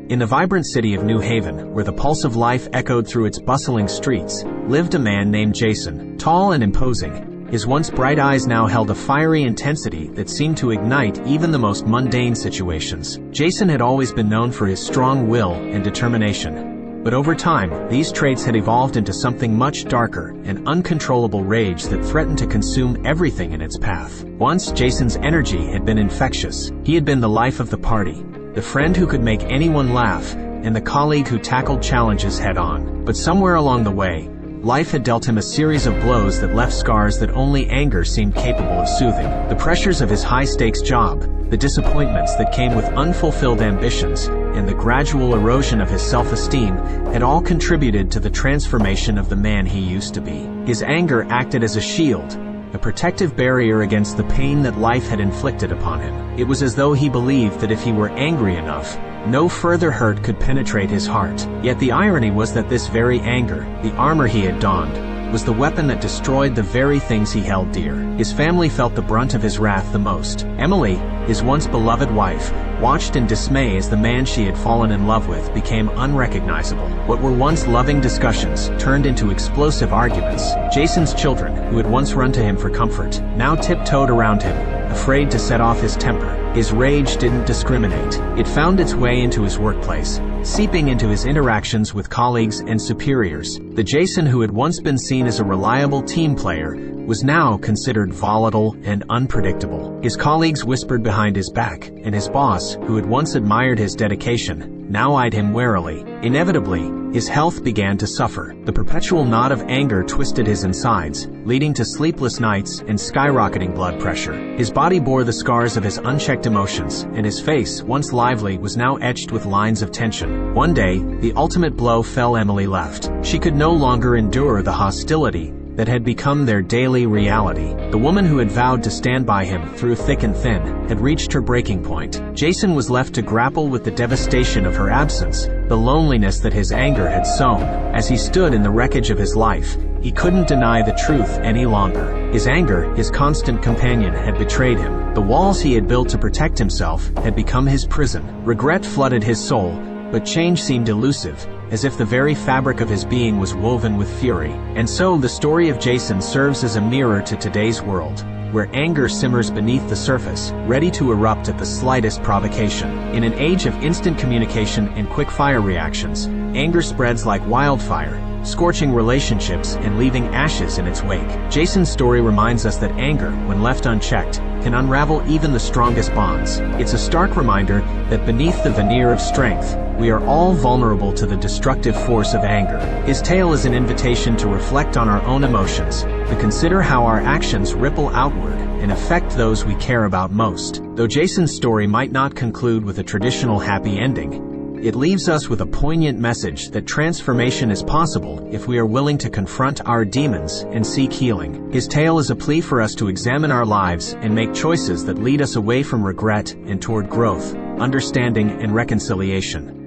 In the vibrant city of New Haven, where the pulse of life echoed through its bustling streets, lived a man named Jason, tall and imposing. His once bright eyes now held a fiery intensity that seemed to ignite even the most mundane situations. Jason had always been known for his strong will and determination. But over time, these traits had evolved into something much darker, an uncontrollable rage that threatened to consume everything in its path. Once, Jason's energy had been infectious. He had been the life of the party, the friend who could make anyone laugh, and the colleague who tackled challenges head-on. But somewhere along the way, life had dealt him a series of blows that left scars that only anger seemed capable of soothing. The pressures of his high-stakes job, the disappointments that came with unfulfilled ambitions, and the gradual erosion of his self-esteem had all contributed to the transformation of the man he used to be. His anger acted as a shield, a protective barrier against the pain that life had inflicted upon him. It was as though he believed that if he were angry enough, no further hurt could penetrate his heart. Yet the irony was that this very anger, the armor he had donned, was the weapon that destroyed the very things he held dear. His family felt the brunt of his wrath the most. Emily, his once beloved wife, watched in dismay as the man she had fallen in love with became unrecognizable. What were once loving discussions turned into explosive arguments. Jason's children, who had once run to him for comfort, now tiptoed around him, afraid to set off his temper. His rage didn't discriminate. It found its way into his workplace, seeping into his interactions with colleagues and superiors. The Jason who had once been seen as a reliable team player was now considered volatile and unpredictable. His colleagues whispered behind his back, and his boss, who had once admired his dedication, now eyed him warily. Inevitably, his health began to suffer. The perpetual knot of anger twisted his insides, leading to sleepless nights and skyrocketing blood pressure. His body bore the scars of his unchecked emotions, and his face, once lively, was now etched with lines of tension. One day, the ultimate blow fell. Emily left. She could no longer endure the hostility that had become their daily reality. The woman who had vowed to stand by him through thick and thin had reached her breaking point. Jason was left to grapple with the devastation of her absence, the loneliness that his anger had sown. As he stood in the wreckage of his life, he couldn't deny the truth any longer. His anger, his constant companion, had betrayed him. The walls he had built to protect himself had become his prison. Regret flooded his soul, but change seemed elusive, as if the very fabric of his being was woven with fury. And so the story of Jason serves as a mirror to today's world, where anger simmers beneath the surface, ready to erupt at the slightest provocation. In an age of instant communication and quick-fire reactions, anger spreads like wildfire, scorching relationships and leaving ashes in its wake. Jason's story reminds us that anger, when left unchecked, can unravel even the strongest bonds. It's a stark reminder that beneath the veneer of strength, we are all vulnerable to the destructive force of anger. His tale is an invitation to reflect on our own emotions, to consider how our actions ripple outward and affect those we care about most. Though Jason's story might not conclude with a traditional happy ending, it leaves us with a poignant message that transformation is possible if we are willing to confront our demons and seek healing. His tale is a plea for us to examine our lives and make choices that lead us away from regret and toward growth, understanding, and reconciliation.